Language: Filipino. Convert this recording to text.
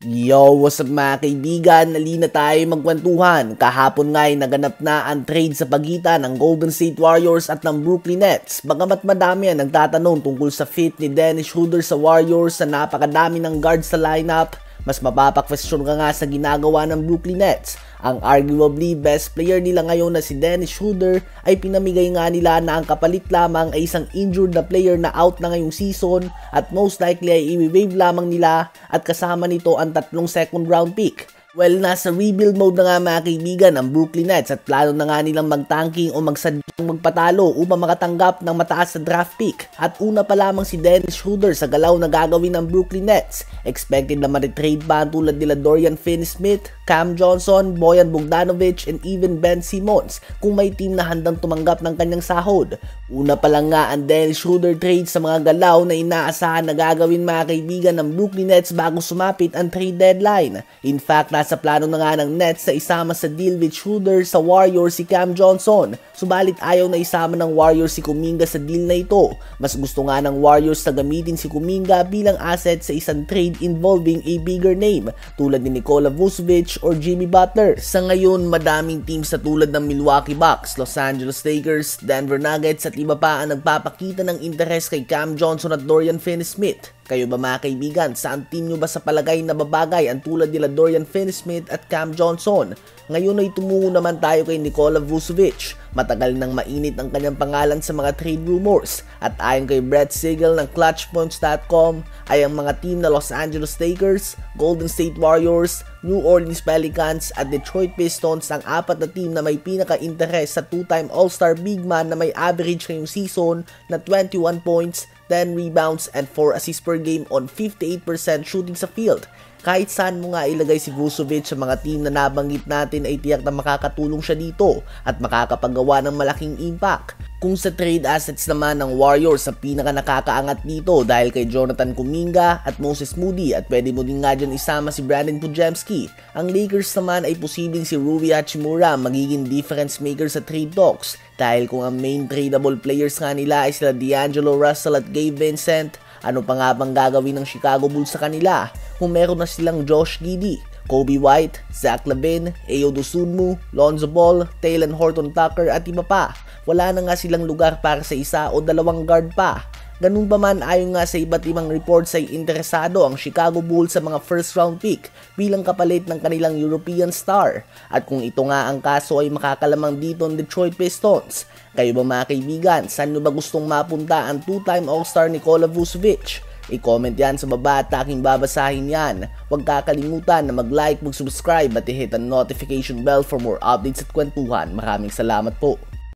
Yo, what's up mga kaibigan? Nalina tayo magkwentuhan. Kahapon nga'y naganap na ang trade sa pagitan ng Golden State Warriors at ng Brooklyn Nets. Bagamat madami ang nagtatanong tungkol sa fit ni Dennis Schroeder sa Warriors sa napakadami ng guards sa lineup, mas mapapakwestiyon ka nga sa ginagawa ng Brooklyn Nets. Ang arguably best player nila ngayon na si Dennis Schroeder ay pinamigay nga nila na ang kapalit lamang ay isang injured na player na out na ngayong season at most likely ay i-waive lamang nila at kasama nito ang 3 second round pick. Well, nasa rebuild mode na nga mga kaibigan ang Brooklyn Nets at plano na nga nilang magtanking o magsadyang magpatalo upang makatanggap ng mataas na draft pick. At una pa lamang si Dennis Schroeder sa galaw na gagawin ng Brooklyn Nets. Expected na ma-retrade pa tulad nila Dorian Finney-Smith, Cam Johnson, Bojan Bogdanovic, and even Ben Simmons kung may team na handang tumanggap ng kanyang sahod. Una pa lang nga ang Dennis Schroeder trade sa mga galaw na inaasahan na gagawin mga kaibigan ng Brooklyn Nets bago sumapit ang trade deadline. In fact, nasa plano na nga ng Nets na isama sa deal with Schroeder sa Warriors si Cam Johnson. Subalit ayaw na isama ng Warriors si Kuminga sa deal na ito. Mas gusto nga ng Warriors na gamitin si Kuminga bilang asset sa isang trade involving a bigger name tulad ni Nikola Vucevic or Jimmy Butler. Sa ngayon, madaming teams sa tulad ng Milwaukee Bucks, Los Angeles Lakers, Denver Nuggets at iba pa ang nagpapakita ng interes kay Cam Johnson at Dorian Finney-Smith. Kayo ba mga kaibigan, saan team nyo ba sa palagay na babagay ang tulad nila Dorian Finney-Smith at Cam Johnson? Ngayon ay tumungo naman tayo kay Nikola Vucevic. Matagal nang mainit ang kanyang pangalan sa mga trade rumors. At ayon kay Brett Siegel ng ClutchPoints.com ay ang mga team na Los Angeles Lakers, Golden State Warriors, New Orleans Pelicans at Detroit Pistons ang 4 na team na may pinaka-interes sa 2-time All-Star big man na may average ngayong season na 21 points, 10 rebounds and 4 assists per game on 58% shooting sa field. Kahit saan mo nga ilagay si Vucevic sa mga team na nabanggit natin ay tiyak na makakatulong siya dito at makakapagawa ng malaking impact. Kung sa trade assets naman ng Warriors sa pinaka nakakaangat dito dahil kay Jonathan Kuminga at Moses Moody at pwede mo din nga dyan isama si Brandon Podziemski. Ang Lakers naman ay posibleng si Rui Hachimura magiging difference maker sa trade talks dahil kung ang main tradable players nga nila ay sila D'Angelo Russell at Gabe Vincent, ano pa nga bang gagawin ng Chicago Bulls sa kanila kung meron na silang Josh Giddey, Kobe White, Zach LaVine, Ayo Dosunmu, Lonzo Ball, Talen Horton-Tucker at iba pa. Wala na nga silang lugar para sa isa o 2 guard pa. Ganun pa man ayon nga sa iba't ibang reports ay interesado ang Chicago Bulls sa mga first round pick bilang kapalit ng kanilang European star. At kung ito nga ang kaso ay makakalamang dito ang Detroit Pistons. Kayo ba mga kaibigan, saan nyo ba gustong mapunta ang 2-time All-Star Nikola Vucevic? I-comment yan sa baba at aking babasahin yan. Huwag kakalimutan na mag-like, mag-subscribe at i-hit ang notification bell for more updates at kwentuhan. Maraming salamat po.